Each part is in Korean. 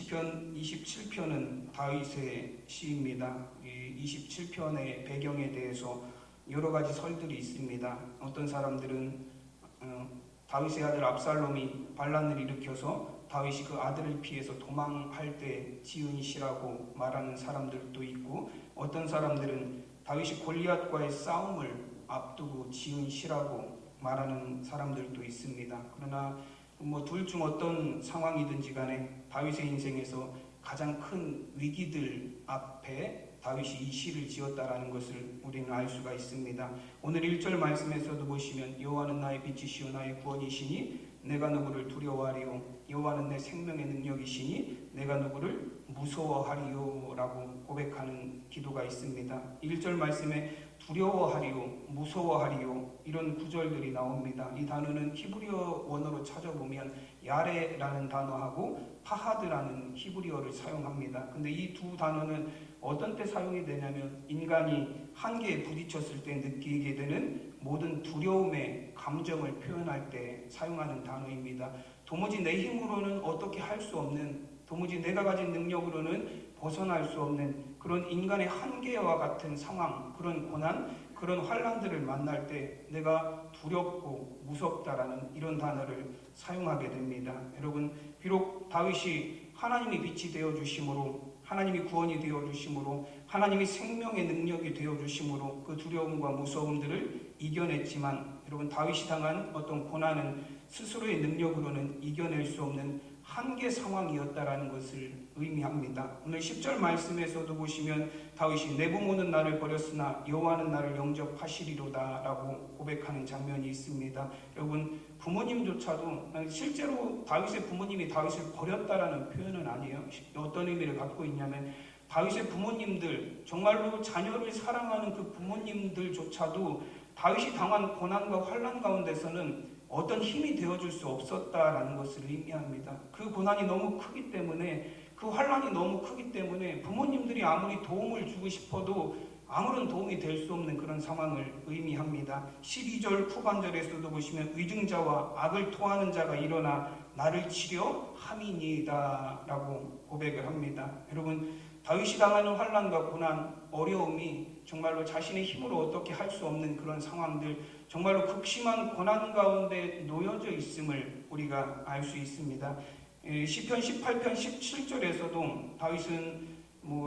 시편 27편은 다윗의 시입니다. 이 27편의 배경에 대해서 여러 가지 설들이 있습니다. 어떤 사람들은 다윗의 아들 압살롬이 반란을 일으켜서 다윗이 그 아들을 피해서 도망할 때 지은 시라고 말하는 사람들도 있고, 어떤 사람들은 다윗이 골리앗과의 싸움을 앞두고 지은 시라고 말하는 사람들도 있습니다. 그러나 둘 중 어떤 상황이든지 간에 다윗의 인생에서 가장 큰 위기들 앞에 다윗이 이 시를 지었다라는 것을 우리는 알 수가 있습니다. 오늘 1절 말씀에서도 보시면 여호와는 나의 빛이시요 나의 구원이시니 내가 누구를 두려워하리요, 여호와는 내 생명의 능력이시니 내가 누구를 무서워하리요 라고 고백하는 기도가 있습니다. 1절 말씀에 두려워하리요, 무서워하리요 이런 구절들이 나옵니다. 이 단어는 히브리어 원어로 찾아보면 야레라는 단어하고 파하드라는 히브리어를 사용합니다. 근데 이 두 단어는 어떤 때 사용이 되냐면 인간이 한계에 부딪혔을 때 느끼게 되는 모든 두려움의 감정을 표현할 때 사용하는 단어입니다. 도무지 내 힘으로는 어떻게 할 수 없는, 도무지 내가 가진 능력으로는 벗어날 수 없는 그런 인간의 한계와 같은 상황, 그런 고난, 그런 환난들을 만날 때 내가 두렵고 무섭다라는 이런 단어를 사용하게 됩니다. 여러분, 비록 다윗이 하나님이 빛이 되어주심으로, 하나님이 구원이 되어주심으로, 하나님이 생명의 능력이 되어주심으로 그 두려움과 무서움들을 이겨냈지만, 여러분, 다윗이 당한 어떤 고난은 스스로의 능력으로는 이겨낼 수 없는 한계 상황이었다라는 것을 의미합니다. 오늘 10절 말씀에서도 보시면 다윗이 내 부모는 나를 버렸으나 여호와는 나를 영접하시리로다 라고 고백하는 장면이 있습니다. 여러분, 부모님조차도, 실제로 다윗의 부모님이 다윗을 버렸다라는 표현은 아니에요. 어떤 의미를 갖고 있냐면 다윗의 부모님들, 정말로 자녀를 사랑하는 그 부모님들조차도 다윗이 당한 고난과 환난 가운데서는 어떤 힘이 되어줄 수 없었다라는 것을 의미합니다. 그 고난이 너무 크기 때문에, 그 환난이 너무 크기 때문에 부모님들이 아무리 도움을 주고 싶어도 아무런 도움이 될 수 없는 그런 상황을 의미합니다. 12절 후반절에서도 보시면 위증자와 악을 토하는 자가 일어나 나를 치려 함이니이다 라고 고백을 합니다. 여러분, 다윗이 당하는 환난과 고난, 어려움이 정말로 자신의 힘으로 어떻게 할 수 없는 그런 상황들, 정말로 극심한 고난 가운데 놓여져 있음을 우리가 알 수 있습니다. 시편 18편 17절에서도 다윗은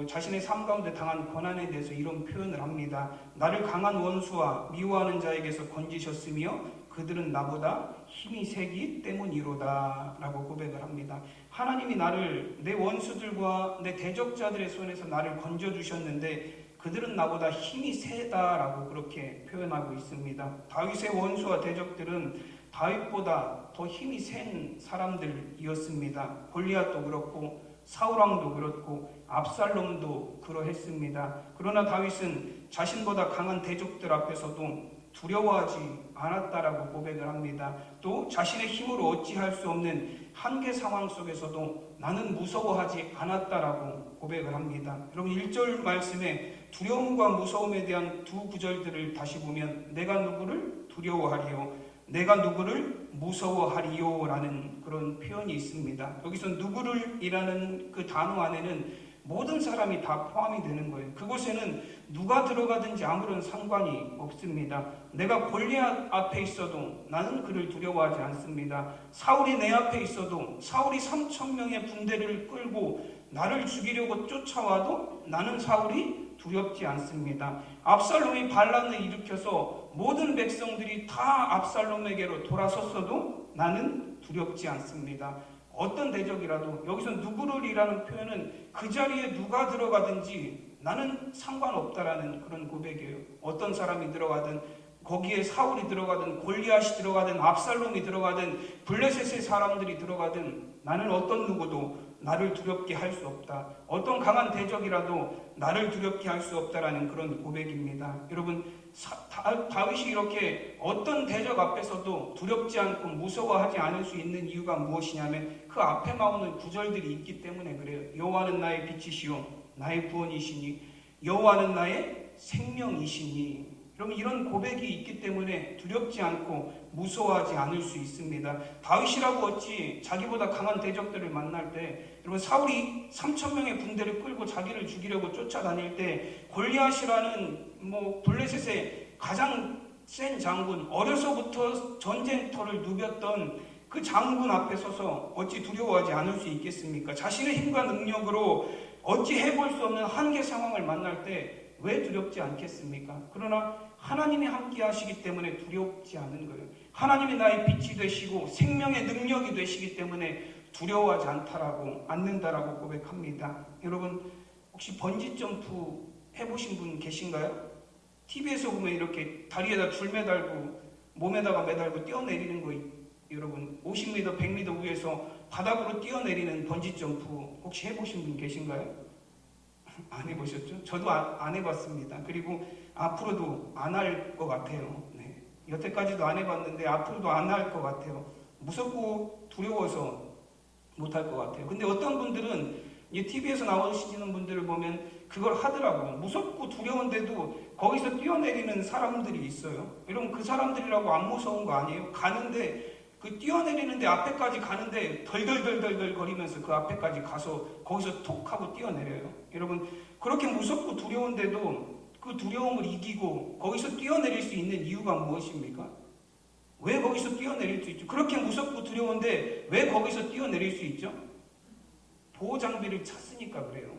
자신의 삶 가운데 당한 고난에 대해서 이런 표현을 합니다. 나를 강한 원수와 미워하는 자에게서 건지셨으며 그들은 나보다 힘이 세기 때문이로다 라고 고백을 합니다. 하나님이 나를 내 원수들과 내 대적자들의 손에서 나를 건져주셨는데 그들은 나보다 힘이 세다라고 그렇게 표현하고 있습니다. 다윗의 원수와 대적들은 다윗보다 더 힘이 센 사람들이었습니다. 골리앗도 그렇고 사울왕도 그렇고 압살롬도 그러했습니다. 그러나 다윗은 자신보다 강한 대적들 앞에서도 두려워하지 않았다라고 고백을 합니다. 또 자신의 힘으로 어찌할 수 없는 한계 상황 속에서도 나는 무서워하지 않았다라고 고백을 합니다. 여러분, 1절 말씀에 두려움과 무서움에 대한 두 구절들을 다시 보면 내가 누구를 두려워하리요, 내가 누구를 무서워하리요 라는 그런 표현이 있습니다. 여기서 누구를 이라는 그 단어 안에는 모든 사람이 다 포함이 되는 거예요. 그곳에는 누가 들어가든지 아무런 상관이 없습니다. 내가 골리앗 앞에 있어도 나는 그를 두려워하지 않습니다. 사울이 내 앞에 있어도, 사울이 3,000명의 군대를 끌고 나를 죽이려고 쫓아와도 나는 사울이 두렵지 않습니다. 압살롬이 반란을 일으켜서 모든 백성들이 다 압살롬에게로 돌아섰어도 나는 두렵지 않습니다. 어떤 대적이라도, 여기서 누구를 이라는 표현은 그 자리에 누가 들어가든지 나는 상관없다라는 그런 고백이에요. 어떤 사람이 들어가든, 거기에 사울이 들어가든, 골리앗이 들어가든, 압살롬이 들어가든, 블레셋의 사람들이 들어가든 나는 어떤 누구도 나를 두렵게 할 수 없다. 어떤 강한 대적이라도 나를 두렵게 할 수 없다라는 그런 고백입니다. 여러분, 다윗이 이렇게 어떤 대적 앞에서도 두렵지 않고 무서워하지 않을 수 있는 이유가 무엇이냐면 그 앞에 나오는 구절들이 있기 때문에 그래요. 여호와는 나의 빛이시요 나의 구원이시니 여호와는 나의 생명이시니. 여러분 이런 고백이 있기 때문에 두렵지 않고 무서워하지 않을 수 있습니다. 다윗이라고 어찌 자기보다 강한 대적들을 만날 때, 여러분 사울이 3,000명의 군대를 끌고 자기를 죽이려고 쫓아다닐 때 골리앗이라는 블레셋의 가장 센 장군, 어려서부터 전쟁터를 누볐던 그 장군 앞에 서서 어찌 두려워하지 않을 수 있겠습니까? 자신의 힘과 능력으로 어찌 해볼 수 없는 한계 상황을 만날 때 왜 두렵지 않겠습니까? 그러나 하나님이 함께 하시기 때문에 두렵지 않은 거예요. 하나님이 나의 빛이 되시고 생명의 능력이 되시기 때문에 두려워하지 않는다라고 고백합니다. 여러분 혹시 번지점프 해보신 분 계신가요? TV에서 보면 이렇게 다리에다 줄 매달고 몸에다가 매달고 뛰어내리는 거, 여러분 50m, 100m 위에서 바닥으로 뛰어내리는 번지점프 혹시 해보신 분 계신가요? 안 해보셨죠? 저도 안 해봤습니다. 그리고 앞으로도 안 할 것 같아요. 네. 여태까지도 안 해봤는데 앞으로도 안 할 것 같아요. 무섭고 두려워서 못 할 것 같아요. 근데 어떤 분들은 TV에서 나오시는 분들을 보면 그걸 하더라고요. 무섭고 두려운데도 거기서 뛰어내리는 사람들이 있어요. 여러분 그 사람들이라고 안 무서운 거 아니에요? 가는데 그 뛰어내리는데 앞에까지 가는데 덜덜덜덜 거리면서 그 앞에까지 가서 거기서 톡 하고 뛰어내려요. 여러분 그렇게 무섭고 두려운데도 그 두려움을 이기고 거기서 뛰어내릴 수 있는 이유가 무엇입니까? 왜 거기서 뛰어내릴 수 있죠? 그렇게 무섭고 두려운데 왜 거기서 뛰어내릴 수 있죠? 보호장비를 찼으니까 그래요.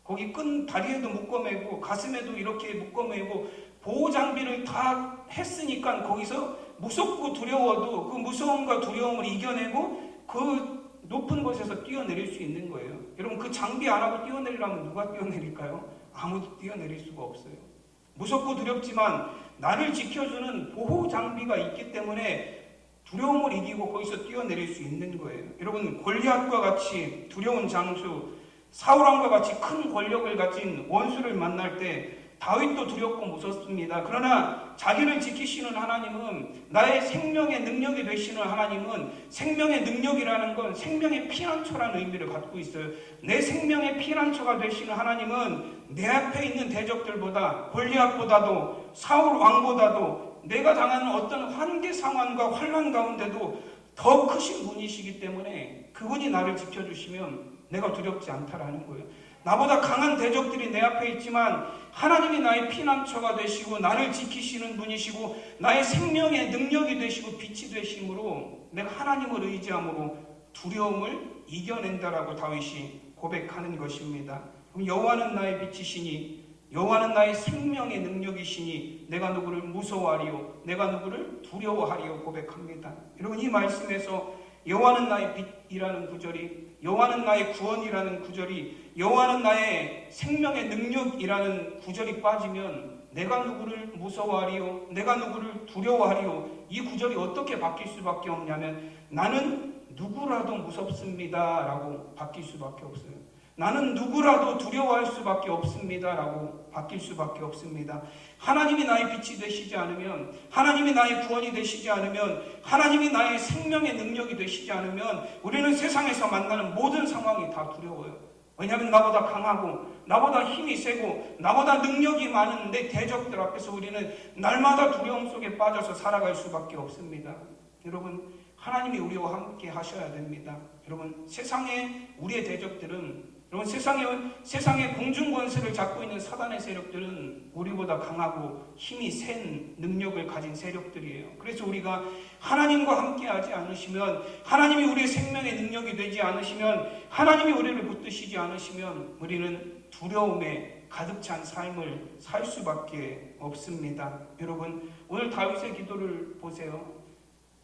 거기 끈 다리에도 묶어매고 가슴에도 이렇게 묶어매고 보호장비를 다 했으니까 거기서 무섭고 두려워도 그 무서움과 두려움을 이겨내고 그 높은 곳에서 뛰어내릴 수 있는 거예요. 여러분 그 장비 안 하고 뛰어내리려면 누가 뛰어내릴까요? 아무도 뛰어내릴 수가 없어요. 무섭고 두렵지만 나를 지켜주는 보호 장비가 있기 때문에 두려움을 이기고 거기서 뛰어내릴 수 있는 거예요. 여러분 골리앗과 같이 두려운 장수, 사울왕과 같이 큰 권력을 가진 원수를 만날 때 다윗도 두렵고 무섭습니다. 그러나 자기를 지키시는 하나님은, 나의 생명의 능력이 되시는 하나님은, 생명의 능력이라는 건 생명의 피난처라는 의미를 갖고 있어요. 내 생명의 피난처가 되시는 하나님은 내 앞에 있는 대적들보다, 골리앗보다도, 사울 왕보다도 내가 당하는 어떤 한계 상황과 환난 가운데도 더 크신 분이시기 때문에 그분이 나를 지켜주시면 내가 두렵지 않다라는 거예요. 나보다 강한 대적들이 내 앞에 있지만 하나님이 나의 피난처가 되시고 나를 지키시는 분이시고 나의 생명의 능력이 되시고 빛이 되심으로 내가 하나님을 의지함으로 두려움을 이겨낸다라고 다윗이 고백하는 것입니다. 그럼 여호와는 나의 빛이시니, 여호와는 나의 생명의 능력이시니 내가 누구를 무서워하리요 내가 누구를 두려워하리요 고백합니다. 여러분 이 말씀에서 여호와는 나의 빛이라는 구절이, 여호와는 나의 구원이라는 구절이, 여호와는 나의 생명의 능력이라는 구절이 빠지면 내가 누구를 무서워하리요 내가 누구를 두려워하리요 이 구절이 어떻게 바뀔 수밖에 없냐면 나는 누구라도 무섭습니다 라고 바뀔 수밖에 없어요. 나는 누구라도 두려워할 수밖에 없습니다 라고 바뀔 수밖에 없습니다. 하나님이 나의 빛이 되시지 않으면, 하나님이 나의 구원이 되시지 않으면, 하나님이 나의 생명의 능력이 되시지 않으면 우리는 세상에서 만나는 모든 상황이 다 두려워요. 왜냐하면 나보다 강하고 나보다 힘이 세고 나보다 능력이 많은 내 대적들 앞에서 우리는 날마다 두려움 속에 빠져서 살아갈 수밖에 없습니다. 여러분 하나님이 우리와 함께 하셔야 됩니다. 여러분 세상에 우리의 대적들은, 여러분 세상의 공중권세를 잡고 있는 사단의 세력들은 우리보다 강하고 힘이 센 능력을 가진 세력들이에요. 그래서 우리가 하나님과 함께 하지 않으시면, 하나님이 우리의 생명의 능력이 되지 않으시면, 하나님이 우리를 붙드시지 않으시면 우리는 두려움에 가득 찬 삶을 살 수밖에 없습니다. 여러분 오늘 다윗의 기도를 보세요.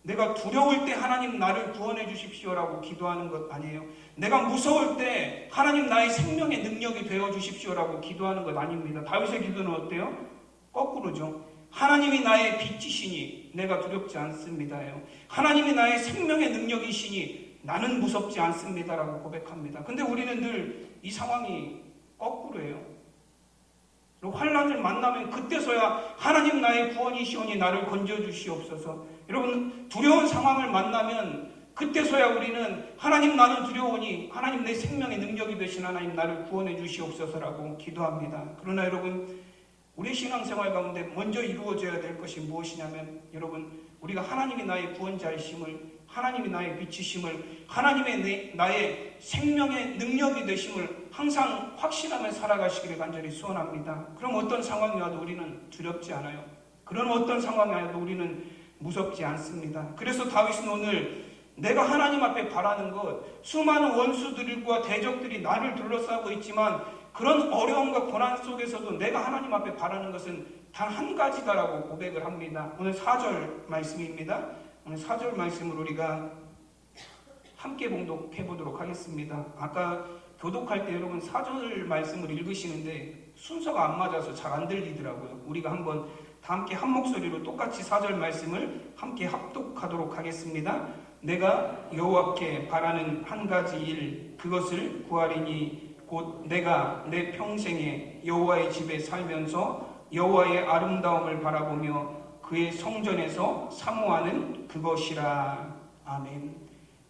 내가 두려울 때 하나님 나를 구원해 주십시오라고 기도하는 것 아니에요. 내가 무서울 때 하나님 나의 생명의 능력이 되어 주십시오라고 기도하는 것 아닙니다. 다윗의 기도는 어때요? 거꾸로죠. 하나님이 나의 빛이시니 내가 두렵지 않습니다요. 하나님이 나의 생명의 능력이시니 나는 무섭지 않습니다라고 고백합니다. 근데 우리는 늘 이 상황이 거꾸로예요. 환난을 만나면 그때서야 하나님 나의 구원이시오니 나를 건져주시옵소서. 여러분 두려운 상황을 만나면 그때서야 우리는 하나님 나는 두려우니 하나님 내 생명의 능력이 되신 하나님 나를 구원해 주시옵소서라고 기도합니다. 그러나 여러분 우리의 신앙생활 가운데 먼저 이루어져야 될 것이 무엇이냐면, 여러분, 우리가 하나님이 나의 구원자이심을, 하나님이 나의 빛이심을, 하나님의 나의 생명의 능력이 되심을 항상 확신하며 살아가시기를 간절히 소원합니다. 그럼 어떤 상황이 와도 우리는 두렵지 않아요. 그런 어떤 상황이 와도 우리는 무섭지 않습니다. 그래서 다윗은 오늘 내가 하나님 앞에 바라는 것, 수많은 원수들과 대적들이 나를 둘러싸고 있지만 그런 어려움과 고난 속에서도 내가 하나님 앞에 바라는 것은 단 한 가지다라고 고백을 합니다. 오늘 4절 말씀입니다. 오늘 4절 말씀을 우리가 함께 봉독해 보도록 하겠습니다. 아까 교독할 때 여러분 4절 말씀을 읽으시는데 순서가 안 맞아서 잘 안 들리더라고요. 우리가 한번 다 함께 한 목소리로 똑같이 4절 말씀을 함께 합독하도록 하겠습니다. 내가 여호와께 바라는 한 가지 일, 그것을 구하리니 곧 내가 내 평생에 여호와의 집에 살면서 여호와의 아름다움을 바라보며 그의 성전에서 사모하는 그것이라. 아멘.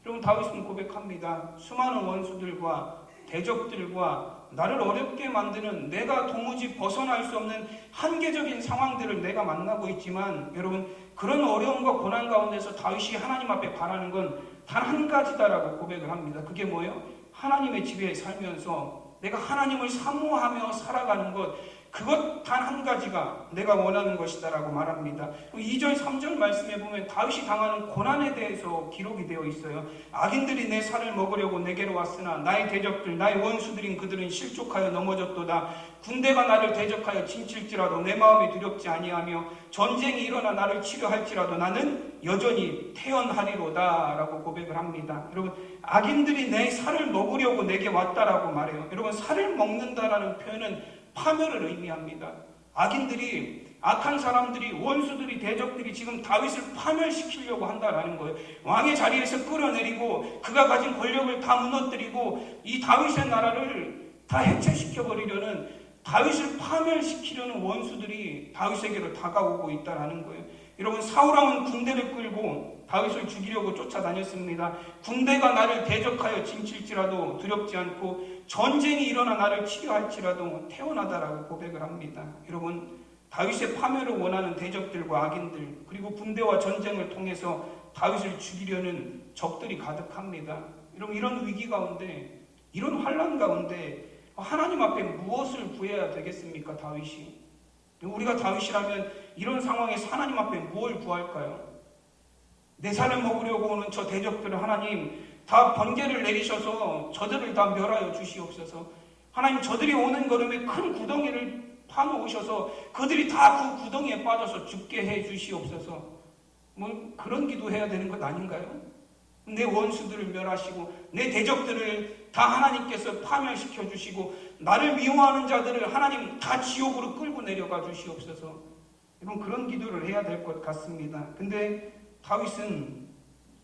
여러분, 다윗은 고백합니다. 수많은 원수들과 대적들과 나를 어렵게 만드는, 내가 도무지 벗어날 수 없는 한계적인 상황들을 내가 만나고 있지만, 여러분, 그런 어려움과 고난 가운데서 다윗이 하나님 앞에 바라는 건 단 한 가지다라고 고백을 합니다. 그게 뭐예요? 하나님의 집에 살면서 내가 하나님을 사모하며 살아가는 것, 그것 단 한 가지가 내가 원하는 것이다라고 말합니다. 2절 3절 말씀에 보면 다윗이 당하는 고난에 대해서 기록이 되어 있어요. 악인들이 내 살을 먹으려고 내게로 왔으나 나의 대적들, 나의 원수들인 그들은 실족하여 넘어졌도다. 군대가 나를 대적하여 진칠지라도 내 마음이 두렵지 아니하며 전쟁이 일어나 나를 치료할지라도 나는 여전히 태연하리로다 라고 고백을 합니다. 여러분, 악인들이 내 살을 먹으려고 내게 왔다라고 말해요. 여러분, 살을 먹는다라는 표현은 파멸을 의미합니다. 악인들이, 악한 사람들이, 원수들이, 대적들이 지금 다윗을 파멸시키려고 한다라는 거예요. 왕의 자리에서 끌어내리고 그가 가진 권력을 다 무너뜨리고 이 다윗의 나라를 다 해체시켜버리려는, 다윗을 파멸시키려는 원수들이 다윗에게로 다가오고 있다라는 거예요. 여러분, 사울왕은 군대를 끌고 다윗을 죽이려고 쫓아다녔습니다. 군대가 나를 대적하여 진칠지라도 두렵지 않고 전쟁이 일어나 나를 치료할지라도 태어나다라고 고백을 합니다. 여러분, 다윗의 파멸을 원하는 대적들과 악인들, 그리고 군대와 전쟁을 통해서 다윗을 죽이려는 적들이 가득합니다. 여러분, 이런 위기 가운데, 이런 환난 가운데 하나님 앞에 무엇을 구해야 되겠습니까? 다윗이. 우리가 다윗이라면 이런 상황에서 하나님 앞에 뭘 구할까요? 내 살을 먹으려고 오는 저 대적들을 하나님 다 번개를 내리셔서 저들을 다 멸하여 주시옵소서. 하나님, 저들이 오는 걸음에 큰 구덩이를 파놓으셔서 그들이 다 그 구덩이에 빠져서 죽게 해 주시옵소서. 뭐 그런 기도해야 되는 것 아닌가요? 내 원수들을 멸하시고 내 대적들을 다 하나님께서 파멸시켜 주시고 나를 미워하는 자들을 하나님 다 지옥으로 끌고 내려가 주시옵소서. 여러분, 그런 기도를 해야 될 것 같습니다. 근데 다윗은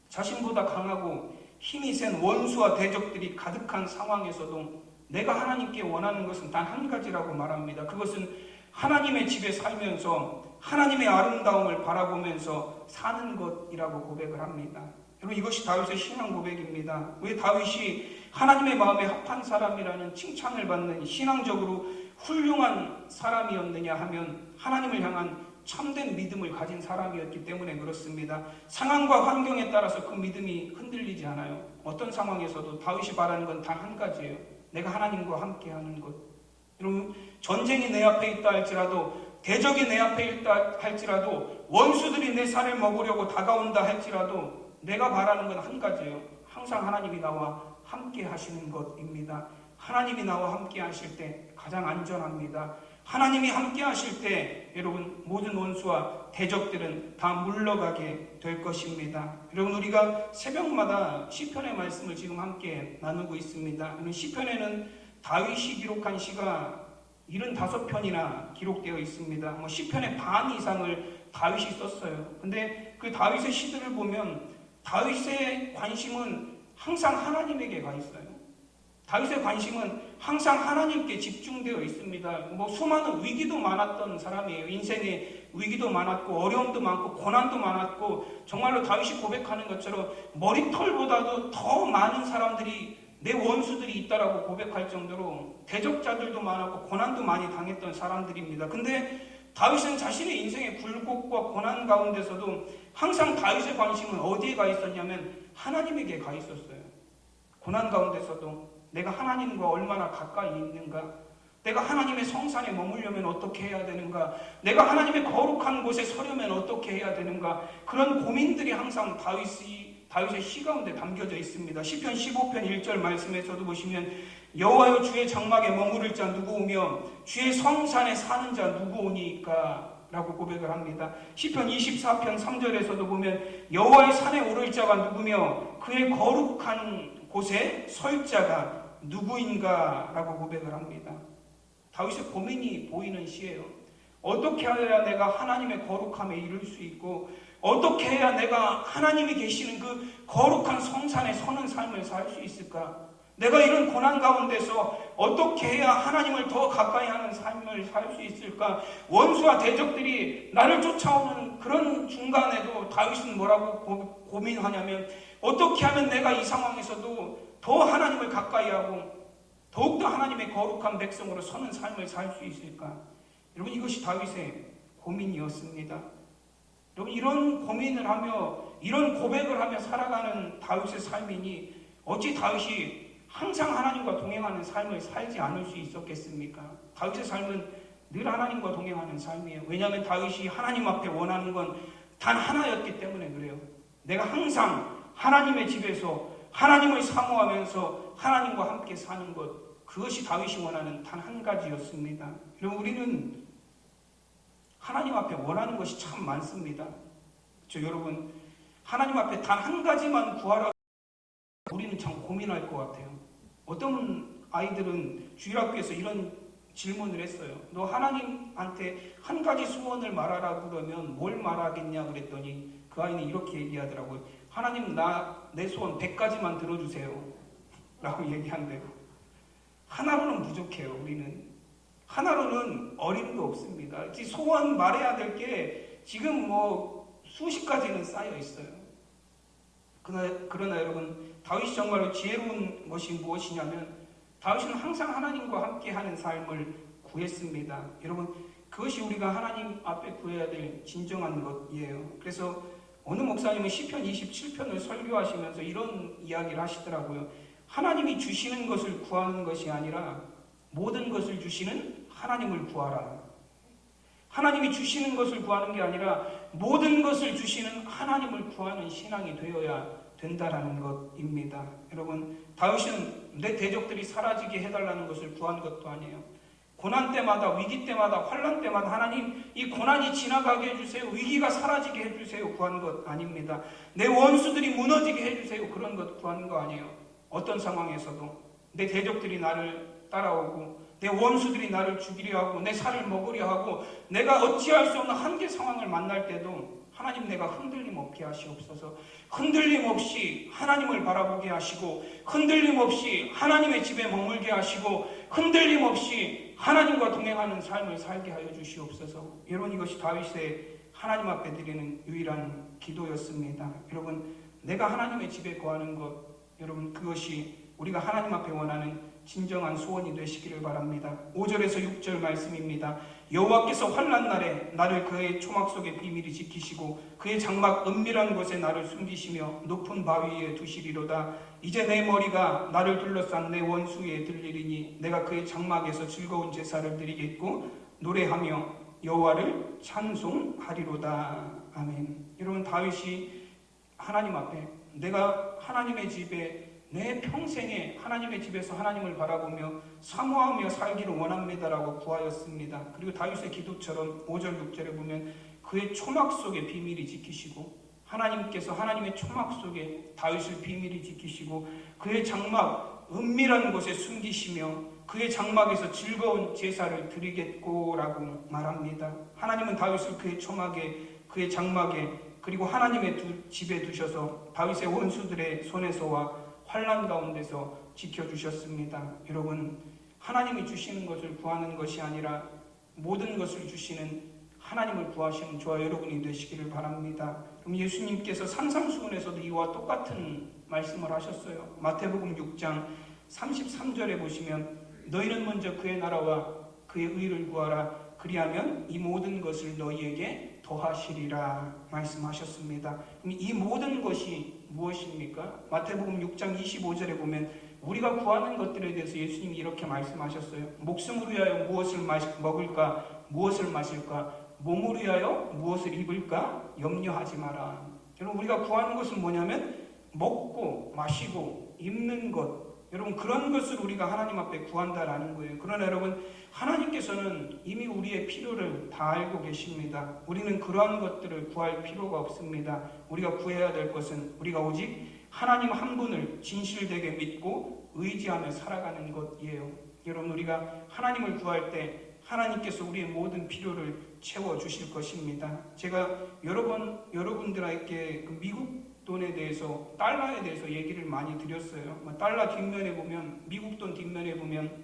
자신보다 강하고 힘이 센 원수와 대적들이 가득한 상황에서도 내가 하나님께 원하는 것은 단 한 가지라고 말합니다. 그것은 하나님의 집에 살면서 하나님의 아름다움을 바라보면서 사는 것이라고 고백을 합니다. 여러분, 이것이 다윗의 신앙 고백입니다. 왜 다윗이 하나님의 마음에 합한 사람이라는 칭찬을 받는 신앙적으로 훌륭한 사람이었느냐 하면 하나님을 향한 참된 믿음을 가진 사람이었기 때문에 그렇습니다. 상황과 환경에 따라서 그 믿음이 흔들리지 않아요. 어떤 상황에서도 다윗이 바라는 건 단 한 가지예요. 내가 하나님과 함께하는 것. 여러분, 전쟁이 내 앞에 있다 할지라도, 대적이 내 앞에 있다 할지라도, 원수들이 내 살을 먹으려고 다가온다 할지라도 내가 바라는 건 한 가지예요. 항상 하나님이 나와 함께 하시는 것입니다. 하나님이 나와 함께 하실 때 가장 안전합니다. 하나님이 함께 하실 때 여러분, 모든 원수와 대적들은 다 물러가게 될 것입니다. 여러분, 우리가 새벽마다 시편의 말씀을 지금 함께 나누고 있습니다. 시편에는 다윗이 기록한 시가 75편이나 기록되어 있습니다. 시편의 반 이상을 다윗이 썼어요. 근데 그 다윗의 시들을 보면 다윗의 관심은 항상 하나님에게 가 있어요. 다윗의 관심은 항상 하나님께 집중되어 있습니다. 수많은 위기도 많았던 사람이에요. 인생에 위기도 많았고 어려움도 많고 고난도 많았고, 정말로 다윗이 고백하는 것처럼 머리털보다도 더 많은 사람들이 내 원수들이 있다라고 고백할 정도로 대적자들도 많았고 고난도 많이 당했던 사람들입니다. 근데 다윗은 자신의 인생의 굴곡과 고난 가운데서도 항상 다윗의 관심은 어디에 가 있었냐면 하나님에게 가 있었어요. 고난 가운데서도 내가 하나님과 얼마나 가까이 있는가, 내가 하나님의 성산에 머물려면 어떻게 해야 되는가, 내가 하나님의 거룩한 곳에 서려면 어떻게 해야 되는가, 그런 고민들이 항상 다윗의 시 가운데 담겨져 있습니다. 시편 15편 1절 말씀에서도 보시면 여호와여 주의 장막에 머무를 자 누구오며 주의 성산에 사는 자 누구오니까 라고 고백을 합니다. 시편 24편 3절에서도 보면 여호와의 산에 오를 자가 누구며 그의 거룩한 곳에 설 자가 누구인가 라고 고백을 합니다. 다윗의 고민이 보이는 시예요. 어떻게 해야 내가 하나님의 거룩함에 이를 수 있고 어떻게 해야 내가 하나님이 계시는 그 거룩한 성산에 서는 삶을 살 수 있을까? 내가 이런 고난 가운데서 어떻게 해야 하나님을 더 가까이 하는 삶을 살 수 있을까? 원수와 대적들이 나를 쫓아오는 그런 중간에도 다윗은 뭐라고 고민하냐면 어떻게 하면 내가 이 상황에서도 더 하나님을 가까이 하고 더욱더 하나님의 거룩한 백성으로 서는 삶을 살 수 있을까? 여러분, 이것이 다윗의 고민이었습니다. 여러분, 이런 고민을 하며 이런 고백을 하며 살아가는 다윗의 삶이니 어찌 다윗이 항상 하나님과 동행하는 삶을 살지 않을 수 있었겠습니까? 다윗의 삶은 늘 하나님과 동행하는 삶이에요. 왜냐하면 다윗이 하나님 앞에 원하는 건 단 하나였기 때문에 그래요. 내가 항상 하나님의 집에서 하나님을 사모하면서 하나님과 함께 사는 것, 그것이 다윗이 원하는 단 한 가지였습니다. 여러분, 우리는 하나님 앞에 원하는 것이 참 많습니다. 그렇죠? 여러분, 하나님 앞에 단 한 가지만 구하라 우리는 참 고민할 것 같아요. 어떤 아이들은 주일학교에서 이런 질문을 했어요. 너 하나님한테 한 가지 소원을 말하라고 그러면 뭘 말하겠냐 그랬더니 그 아이는 이렇게 얘기하더라고요. 하나님, 내 소원 100가지만 들어주세요 라고 얘기한대요. 하나로는 부족해요. 우리는 하나로는 어림도 없습니다. 소원 말해야 될 게 지금 수십 가지는 쌓여 있어요. 그러나 여러분, 다윗이 정말로 지혜로운 것이 무엇이냐면 다윗은 항상 하나님과 함께하는 삶을 구했습니다. 여러분, 그것이 우리가 하나님 앞에 구해야 될 진정한 것이에요. 그래서 어느 목사님은 시편 27편을 설교하시면서 이런 이야기를 하시더라고요. 하나님이 주시는 것을 구하는 것이 아니라 모든 것을 주시는 하나님을 구하라. 하나님이 주시는 것을 구하는 게 아니라 모든 것을 주시는 하나님을 구하는 신앙이 되어야 된다라는 것입니다. 여러분, 다윗은 내 대적들이 사라지게 해달라는 것을 구한 것도 아니에요. 고난 때마다, 위기 때마다, 환난 때마다 하나님, 이 고난이 지나가게 해주세요, 위기가 사라지게 해주세요 구한 것 아닙니다. 내 원수들이 무너지게 해주세요 그런 것 구하는 거 아니에요. 어떤 상황에서도 내 대적들이 나를 따라오고 내 원수들이 나를 죽이려 하고 내 살을 먹으려 하고 내가 어찌할 수 없는 한계 상황을 만날 때도 하나님, 내가 흔들림 없게 하시옵소서. 흔들림 없이 하나님을 바라보게 하시고 흔들림 없이 하나님의 집에 머물게 하시고 흔들림 없이 하나님과 동행하는 삶을 살게 하여 주시옵소서. 여러분, 이것이 다윗의 하나님 앞에 드리는 유일한 기도였습니다. 여러분, 내가 하나님의 집에 거하는 것, 여러분, 그것이 우리가 하나님 앞에 원하는 진정한 소원이 되시기를 바랍니다. 5절에서 6절 말씀입니다. 여호와께서 환난 날에 나를 그의 초막 속에 비밀히 지키시고 그의 장막 은밀한 곳에 나를 숨기시며 높은 바위 위에 두시리로다. 이제 내 머리가 나를 둘러싼 내 원수에 들리리니 내가 그의 장막에서 즐거운 제사를 드리겠고 노래하며 여호와를 찬송하리로다. 아멘. 여러분, 다윗이 하나님 앞에 내가 하나님의 집에 내 평생에 하나님의 집에서 하나님을 바라보며 사모하며 살기를 원합니다라고 구하였습니다. 그리고 다윗의 기도처럼 5절 6절에 보면 그의 초막 속에 비밀히 지키시고 하나님께서 하나님의 초막 속에 다윗을 비밀히 지키시고 그의 장막 은밀한 곳에 숨기시며 그의 장막에서 즐거운 제사를 드리겠고라고 말합니다. 하나님은 다윗을 그의 초막에 그의 장막에 그리고 하나님의 집에 두셔서 다윗의 원수들의 손에서와 환난 가운데서 지켜주셨습니다. 여러분, 하나님이 주시는 것을 구하는 것이 아니라 모든 것을 주시는 하나님을 구하시는 저와 여러분이 되시기를 바랍니다. 그럼 예수님께서 산상수훈에서도 이와 똑같은 말씀을 하셨어요. 마태복음 6장 33절에 보시면 너희는 먼저 그의 나라와 그의 의를 구하라. 그리하면 이 모든 것을 너희에게 더하시리라 말씀하셨습니다. 그럼 이 모든 것이 무엇입니까? 마태복음 6장 25절에 보면 우리가 구하는 것들에 대해서 예수님이 이렇게 말씀하셨어요. 목숨을 위하여 무엇을 먹을까? 무엇을 마실까? 몸을 위하여 무엇을 입을까? 염려하지 마라. 여러분, 우리가 구하는 것은 뭐냐면 먹고 마시고 입는 것, 여러분 그런 것을 우리가 하나님 앞에 구한다라는 거예요. 그러나 여러분, 하나님께서는 이미 우리의 필요를 다 알고 계십니다. 우리는 그러한 것들을 구할 필요가 없습니다. 우리가 구해야 될 것은 우리가 오직 하나님 한 분을 진실되게 믿고 의지하며 살아가는 것이에요. 여러분, 우리가 하나님을 구할 때 하나님께서 우리의 모든 필요를 채워주실 것입니다. 제가 여러분들에게 그 미국 돈에 대해서, 달러에 대해서 얘기를 많이 드렸어요. 달러 뒷면에 보면, 미국 돈 뒷면에 보면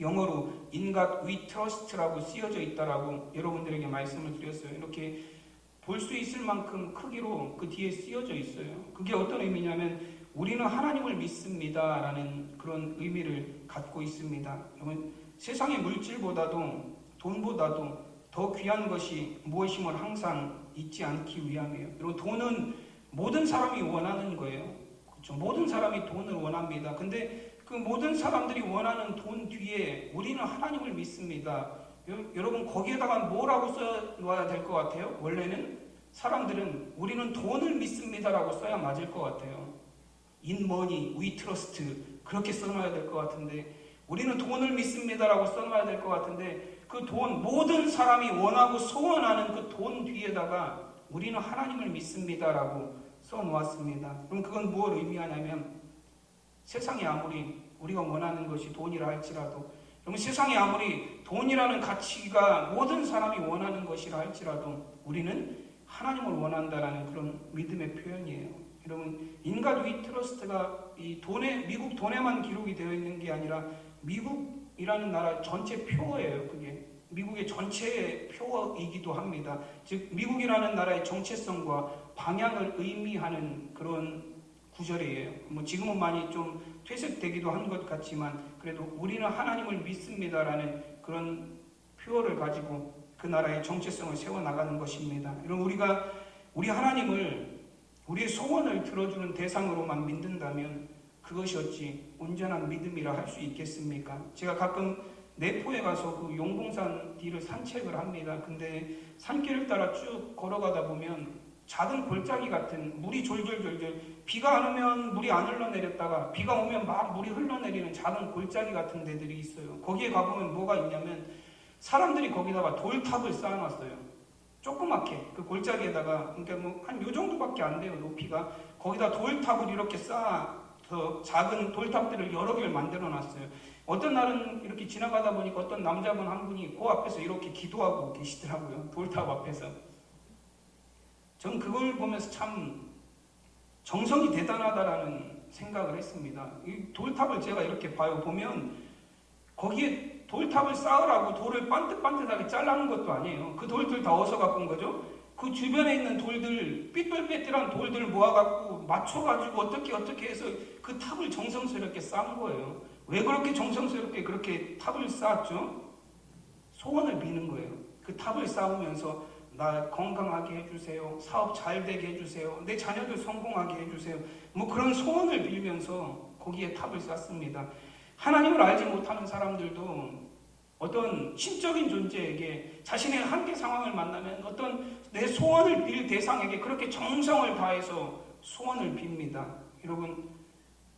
영어로 In God We Trust라고 쓰여져 있다라고 여러분들에게 말씀을 드렸어요. 이렇게 볼 수 있을 만큼 크기로 그 뒤에 쓰여져 있어요. 그게 어떤 의미냐면 우리는 하나님을 믿습니다 라는 그런 의미를 갖고 있습니다. 여러분, 세상의 물질보다도 돈보다도 더 귀한 것이 무엇임을 항상 잊지 않기 위함이에요. 여러분, 돈은 모든 사람이 원하는 거예요. 그렇죠? 모든 사람이 돈을 원합니다. 근데 그 모든 사람들이 원하는 돈 뒤에 우리는 하나님을 믿습니다. 여러분, 거기에다가 뭐라고 써놔야 될 것 같아요? 원래는 사람들은 우리는 돈을 믿습니다라고 써야 맞을 것 같아요. In money, we trust, 그렇게 써놔야 될 것 같은데, 우리는 돈을 믿습니다라고 써놔야 될 것 같은데, 그 돈, 모든 사람이 원하고 소원하는 그 돈 뒤에다가 우리는 하나님을 믿습니다라고 써놓았습니다. 그럼 그건 뭘 의미하냐면, 세상에 아무리 우리가 원하는 것이 돈이라 할지라도, 그러면 세상에 아무리 돈이라는 가치가 모든 사람이 원하는 것이라 할지라도 우리는 하나님을 원한다라는 그런 믿음의 표현이에요. 여러분, 인간 위트러스트가 이 돈에, 미국 돈에만 기록이 되어 있는 게 아니라 미국이라는 나라 전체 표어예요. 그게 미국의 전체의 표어이기도 합니다. 즉 미국이라는 나라의 정체성과 방향을 의미하는 그런 구절이에요. 지금은 많이 좀 퇴색되기도 한 것 같지만 그래도 우리는 하나님을 믿습니다라는 그런 표어를 가지고 그 나라의 정체성을 세워나가는 것입니다. 여러분, 우리 하나님을 우리의 소원을 들어주는 대상으로만 믿는다면 그것이 어찌 온전한 믿음이라 할 수 있겠습니까? 제가 가끔 내포에 가서 그 용봉산 뒤를 산책을 합니다. 근데 산길을 따라 쭉 걸어가다 보면 작은 골짜기 같은, 물이 졸졸졸졸, 비가 안 오면 물이 안 흘러내렸다가 비가 오면 막 물이 흘러내리는 작은 골짜기 같은 데들이 있어요. 거기에 가보면 뭐가 있냐면 사람들이 거기다가 돌탑을 쌓아놨어요. 조그맣게 그 골짜기에다가, 그러니까 한 요 정도밖에 안 돼요, 높이가. 거기다 돌탑을 이렇게 쌓아서 작은 돌탑들을 여러 개를 만들어 놨어요. 어떤 날은 이렇게 지나가다 보니까 어떤 남자분 한 분이 그 앞에서 이렇게 기도하고 계시더라고요. 돌탑 앞에서. 전 그걸 보면서 참 정성이 대단하다라는 생각을 했습니다. 이 돌탑을 제가 이렇게 보면 거기에 돌탑을 쌓으라고 돌을 반듯반듯하게 잘라놓은 것도 아니에요. 그 돌들 다 어디서 갖고 온 거죠? 그 주변에 있는 돌들, 삐뚤빼뚤한 돌들 모아갖고 맞춰가지고 어떻게 해서 그 탑을 정성스럽게 쌓은 거예요. 왜 그렇게 정성스럽게 그렇게 탑을 쌓았죠? 소원을 비는 거예요. 그 탑을 쌓으면서 나 건강하게 해주세요. 사업 잘 되게 해주세요. 내 자녀들 성공하게 해주세요. 그런 소원을 빌면서 거기에 탑을 쌓습니다. 하나님을 알지 못하는 사람들도 어떤 신적인 존재에게 자신의 한계 상황을 만나면 어떤 내 소원을 빌 대상에게 그렇게 정성을 다해서 소원을 빕니다. 여러분,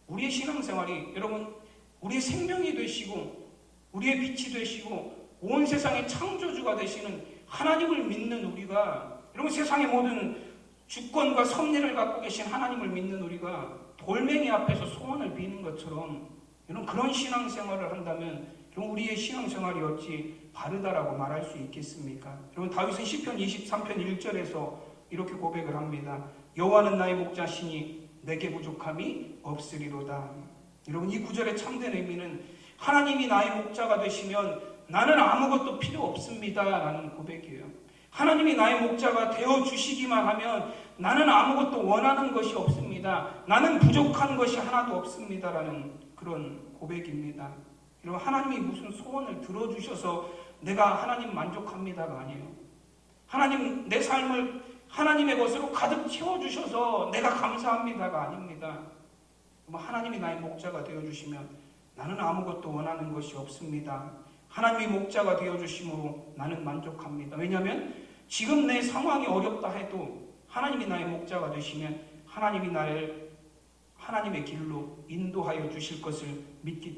우리의 신앙생활이, 여러분, 우리의 생명이 되시고 우리의 빛이 되시고 온 세상의 창조주가 되시는 하나님을 믿는 우리가, 여러분, 세상의 모든 주권과 섭리를 갖고 계신 하나님을 믿는 우리가 돌멩이 앞에서 소원을 비는 것처럼, 여러분, 그런 신앙생활을 한다면 여러분, 우리의 신앙생활이 어찌 바르다라고 말할 수 있겠습니까? 여러분, 다윗은 시편 23편 1절에서 이렇게 고백을 합니다. 여호와는 나의 목자시니 내게 부족함이 없으리로다. 여러분, 이 구절의 참된 의미는 하나님이 나의 목자가 되시면 나는 아무것도 필요 없습니다 라는 고백이에요. 하나님이 나의 목자가 되어주시기만 하면 나는 아무것도 원하는 것이 없습니다. 나는 부족한 것이 하나도 없습니다 라는 그런 고백입니다. 여러분, 하나님이 무슨 소원을 들어주셔서 내가 하나님 만족합니다가 아니에요. 하나님 내 삶을 하나님의 것으로 가득 채워주셔서 내가 감사합니다가 아닙니다. 하나님이 나의 목자가 되어주시면 나는 아무것도 원하는 것이 없습니다. 하나님이 목자가 되어주심으로 나는 만족합니다. 왜냐하면 지금 내 상황이 어렵다 해도 하나님이 나의 목자가 되시면 하나님이 나를 하나님의 길로 인도하여 주실 것을 믿기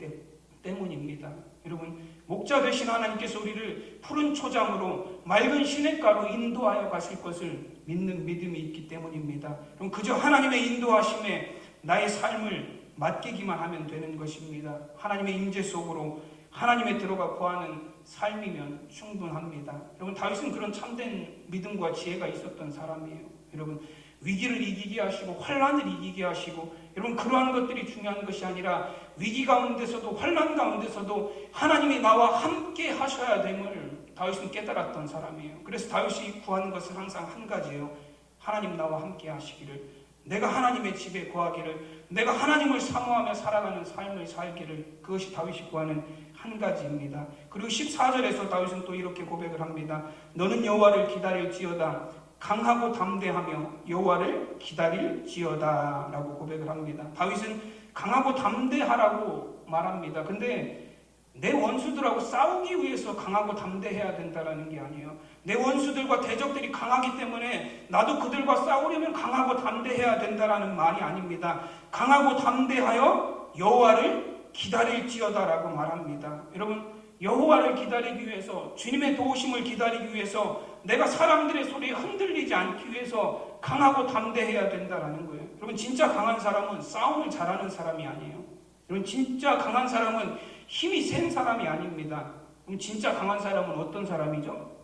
때문입니다. 여러분, 목자 되신 하나님께서 우리를 푸른 초장으로 맑은 시냇가로 인도하여 가실 것을 믿는 믿음이 있기 때문입니다. 그럼 그저 하나님의 인도하심에 나의 삶을 맡기기만 하면 되는 것입니다. 하나님의 임재 속으로 하나님의 들어가 거하는 삶이면 충분합니다. 여러분, 다윗은 그런 참된 믿음과 지혜가 있었던 사람이에요. 여러분, 위기를 이기게 하시고 환난을 이기게 하시고, 여러분, 그러한 것들이 중요한 것이 아니라 위기 가운데서도 환난 가운데서도 하나님이 나와 함께 하셔야 됨을 다윗은 깨달았던 사람이에요. 그래서 다윗이 구하는 것은 항상 한 가지예요. 하나님 나와 함께 하시기를, 내가 하나님의 집에 거하기를, 내가 하나님을 사모하며 살아가는 삶을 살기를, 그것이 다윗이 구하는 한 가지입니다. 그리고 14절에서 다윗은 또 이렇게 고백을 합니다. 너는 여호와를 기다릴지어다, 강하고 담대하며 여호와를 기다릴지어다 라고 고백을 합니다. 다윗은 강하고 담대하라고 말합니다. 근데 내 원수들하고 싸우기 위해서 강하고 담대해야 된다는 게 아니에요. 내 원수들과 대적들이 강하기 때문에 나도 그들과 싸우려면 강하고 담대해야 된다는 말이 아닙니다. 강하고 담대하여 여호와를 기다릴지어다라고 말합니다. 여러분, 여호와를 기다리기 위해서, 주님의 도우심을 기다리기 위해서, 내가 사람들의 소리에 흔들리지 않기 위해서 강하고 담대해야 된다는 거예요. 여러분, 진짜 강한 사람은 싸움을 잘하는 사람이 아니에요. 여러분, 진짜 강한 사람은 힘이 센 사람이 아닙니다. 그럼 진짜 강한 사람은 어떤 사람이죠?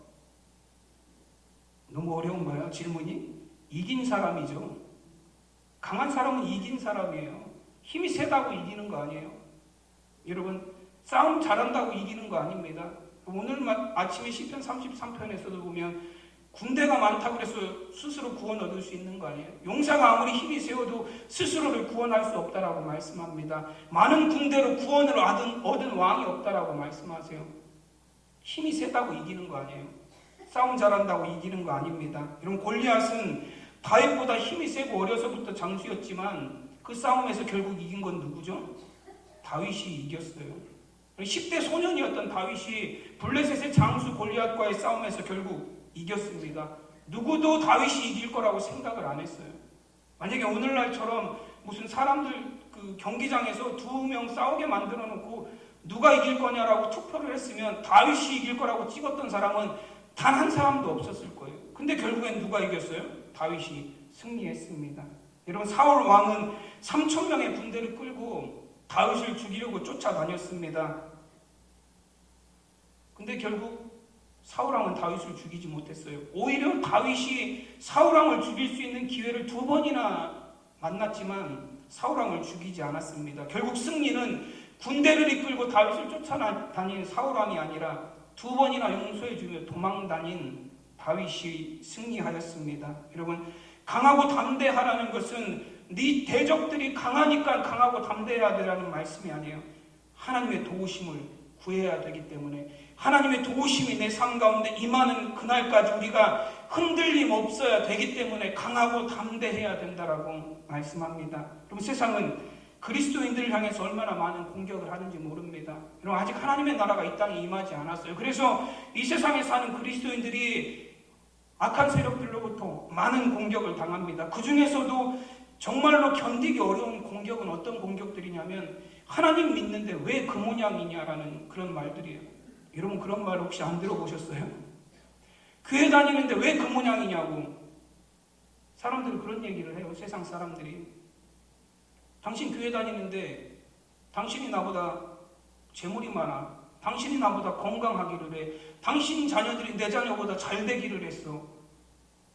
너무 어려운가요? 질문이? 이긴 사람이죠. 강한 사람은 이긴 사람이에요. 힘이 세다고 이기는 거 아니에요. 여러분, 싸움 잘한다고 이기는 거 아닙니다. 오늘 아침에 시편 33편에서도 보면 군대가 많다고 해서 스스로 구원 얻을 수 있는 거 아니에요. 용사가 아무리 힘이 세워도 스스로를 구원할 수 없다라고 말씀합니다. 많은 군대로 구원을 얻은 왕이 없다라고 말씀하세요. 힘이 세다고 이기는 거 아니에요. 싸움 잘한다고 이기는 거 아닙니다. 이런 골리앗은 다윗보다 힘이 세고 어려서부터 장수였지만 그 싸움에서 결국 이긴 건 누구죠? 다윗이 이겼어요. 10대 소년이었던 다윗이 블레셋의 장수 골리앗과의 싸움에서 결국 이겼습니다. 누구도 다윗이 이길 거라고 생각을 안 했어요. 만약에 오늘날처럼 무슨 사람들 그 경기장에서 두 명 싸우게 만들어 놓고 누가 이길 거냐라고 투표를 했으면 다윗이 이길 거라고 찍었던 사람은 단 한 사람도 없었을 거예요. 근데 결국엔 누가 이겼어요? 다윗이 승리했습니다. 여러분, 사울 왕은 3,000명의 군대를 끌고 다윗을 죽이려고 쫓아다녔습니다. 근데 결국 사울왕은 다윗을 죽이지 못했어요. 오히려 다윗이 사울왕을 죽일 수 있는 기회를 2번이나 만났지만 사울왕을 죽이지 않았습니다. 결국 승리는 군대를 이끌고 다윗을 쫓아다닌 사울왕이 아니라 2번이나 용서해주며 도망다닌 다윗이 승리하였습니다. 여러분, 강하고 담대하라는 것은 네 대적들이 강하니까 강하고 담대해야 되라는 말씀이 아니에요. 하나님의 도우심을 구해야 되기 때문에, 하나님의 도우심이 내 삶 가운데 임하는 그날까지 우리가 흔들림 없어야 되기 때문에 강하고 담대해야 된다라고 말씀합니다. 그럼 세상은 그리스도인들을 향해서 얼마나 많은 공격을 하는지 모릅니다. 여러분, 아직 하나님의 나라가 이 땅에 임하지 않았어요. 그래서 이 세상에 사는 그리스도인들이 악한 세력들로부터 많은 공격을 당합니다. 그 중에서도 정말로 견디기 어려운 공격은 어떤 공격들이냐면, 하나님 믿는데 왜 그 모양이냐라는 그런 말들이에요. 여러분, 그런 말 혹시 안 들어보셨어요? 교회 다니는데 왜 그 모양이냐고 사람들은 그런 얘기를 해요. 세상 사람들이. 당신 교회 다니는데 당신이 나보다 재물이 많아, 당신이 나보다 건강하기를 해, 당신 자녀들이 내 자녀보다 잘 되기를 했어.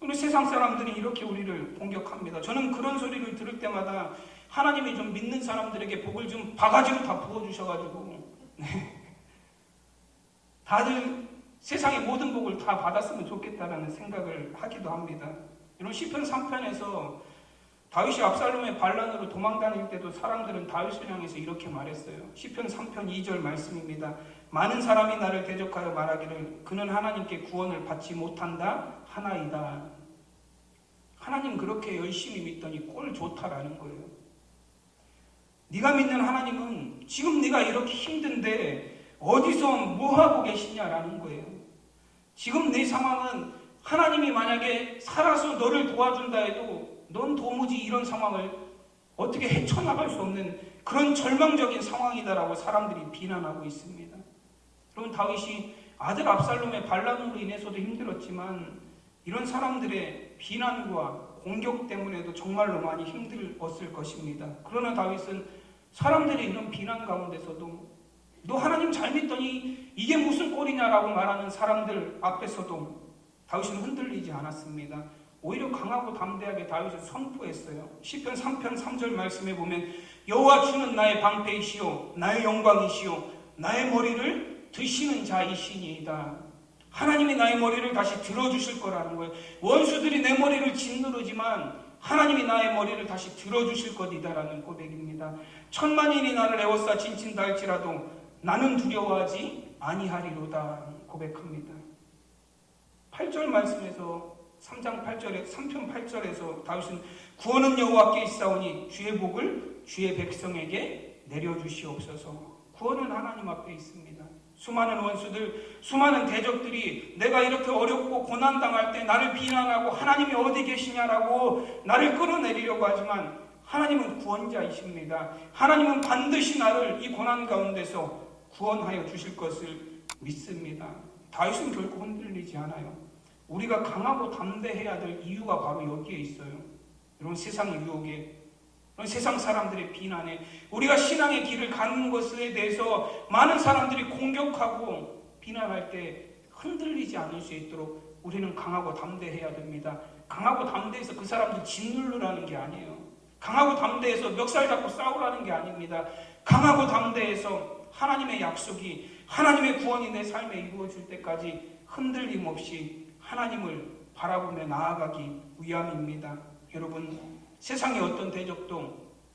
우리 세상 사람들이 이렇게 우리를 공격합니다. 저는 그런 소리를 들을 때마다 하나님이 좀 믿는 사람들에게 복을 좀 바가지로 다 부어주셔가지고 다들 세상의 모든 복을 다 받았으면 좋겠다라는 생각을 하기도 합니다. 이런 시편 3편에서 다윗이 압살롬의 반란으로 도망다닐 때도 사람들은 다윗을 향해서 이렇게 말했어요. 시편 3편 2절 말씀입니다. 많은 사람이 나를 대적하여 말하기를 그는 하나님께 구원을 받지 못한다 하나이다. 하나님 그렇게 열심히 믿더니 꼴 좋다라는 거예요. 네가 믿는 하나님은 지금 네가 이렇게 힘든데 어디서 뭐하고 계시냐라는 거예요. 지금 내 상황은 하나님이 만약에 살아서 너를 도와준다 해도 넌 도무지 이런 상황을 어떻게 헤쳐나갈 수 없는 그런 절망적인 상황이다라고 사람들이 비난하고 있습니다. 여러분, 다윗이 아들 압살롬의 반란으로 인해서도 힘들었지만 이런 사람들의 비난과 공격 때문에도 정말로 많이 힘들었을 것입니다. 그러나 다윗은 사람들의 이런 비난 가운데서도 너 하나님 잘 믿더니 이게 무슨 꼴이냐라고 말하는 사람들 앞에서도 다윗은 흔들리지 않았습니다. 오히려 강하고 담대하게 다윗을 선포했어요. 시편 3편 3절 말씀에 보면 여호와 주는 나의 방패이시오 나의 영광이시오 나의 머리를 드시는 자이시니이다. 하나님이 나의 머리를 다시 들어주실 거라는 거예요. 원수들이 내 머리를 짓누르지만 하나님이 나의 머리를 다시 들어주실 것이다라는 고백입니다. 천만인이 나를 에워싸 진친다 할지라도 나는 두려워하지 아니하리로다 고백합니다. 8절 말씀에서 3장 8절에 3편 8절에서 다윗은 구원은 여호와께 있사오니 주의 복을 주의 백성에게 내려주시옵소서. 구원은 하나님 앞에 있습니다. 수많은 원수들, 수많은 대적들이 내가 이렇게 어렵고 고난당할 때 나를 비난하고 하나님이 어디 계시냐라고 나를 끌어내리려고 하지만 하나님은 구원자이십니다. 하나님은 반드시 나를 이 고난 가운데서 구원하여 주실 것을 믿습니다. 다윗은 결코 흔들리지 않아요. 우리가 강하고 담대해야 될 이유가 바로 여기에 있어요. 여러분, 세상의 유혹에, 세상 사람들의 비난에, 우리가 신앙의 길을 가는 것에 대해서 많은 사람들이 공격하고 비난할 때 흔들리지 않을 수 있도록 우리는 강하고 담대해야 됩니다. 강하고 담대해서 그 사람들 짓누르라는 게 아니에요. 강하고 담대해서 멱살 잡고 싸우라는 게 아닙니다. 강하고 담대해서 하나님의 약속이, 하나님의 구원이 내 삶에 이루어질 때까지 흔들림 없이 하나님을 바라보며 나아가기 위함입니다. 여러분, 세상의 어떤 대적도,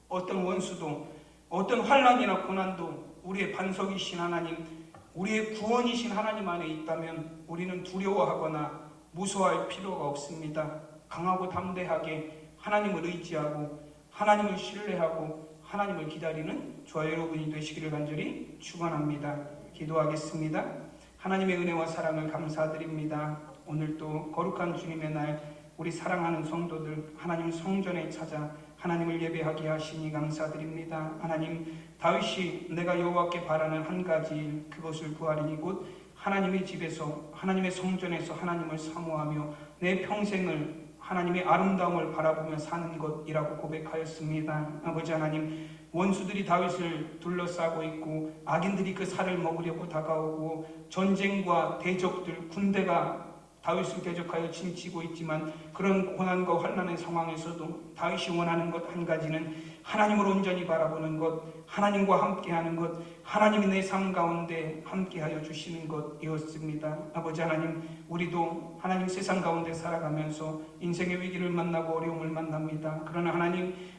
어떤 원수도, 어떤 환난이나 고난도 우리의 반석이신 하나님, 우리의 구원이신 하나님 안에 있다면 우리는 두려워하거나 무서워할 필요가 없습니다. 강하고 담대하게 하나님을 의지하고 하나님을 신뢰하고 하나님을 기다리는 저와 여러분이 되시기를 간절히 축원합니다. 기도하겠습니다. 하나님의 은혜와 사랑을 감사드립니다. 오늘 또 거룩한 주님의 날 우리 사랑하는 성도들 하나님 성전에 찾아 하나님을 예배하게 하시니 감사드립니다. 하나님, 다윗이 내가 여호와께 바라는 한 가지 일, 그것을 구하리니 곧 하나님의 집에서, 하나님의 성전에서 하나님을 사모하며 내 평생을 하나님의 아름다움을 바라보며 사는 것이라고 고백하였습니다. 아버지 하나님, 원수들이 다윗을 둘러싸고 있고 악인들이 그 살을 먹으려고 다가오고 전쟁과 대적들, 군대가 다윗을 대적하여 침치고 있지만 그런 고난과 환난의 상황에서도 다윗이 원하는 것 한 가지는 하나님을 온전히 바라보는 것, 하나님과 함께하는 것, 하나님이 내 삶 가운데 함께하여 주시는 것이었습니다. 아버지 하나님, 우리도 하나님 세상 가운데 살아가면서 인생의 위기를 만나고 어려움을 만납니다. 그러나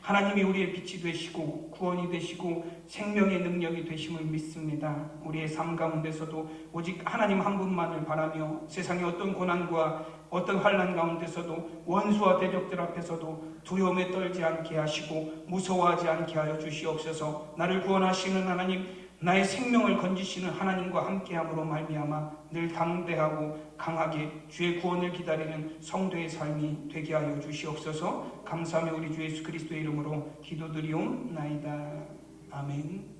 하나님이 우리의 빛이 되시고 구원이 되시고 생명의 능력이 되심을 믿습니다. 우리의 삶 가운데서도 오직 하나님 한 분만을 바라며 세상의 어떤 고난과 어떤 환난 가운데서도 원수와 대적들 앞에서도 두려움에 떨지 않게 하시고 무서워하지 않게 하여 주시옵소서. 나를 구원하시는 하나님, 나의 생명을 건지시는 하나님과 함께함으로 말미암아 늘 담대하고 강하게 주의 구원을 기다리는 성도의 삶이 되게 하여 주시옵소서. 감사하며 우리 주 예수 그리스도의 이름으로 기도드리옵나이다. 아멘.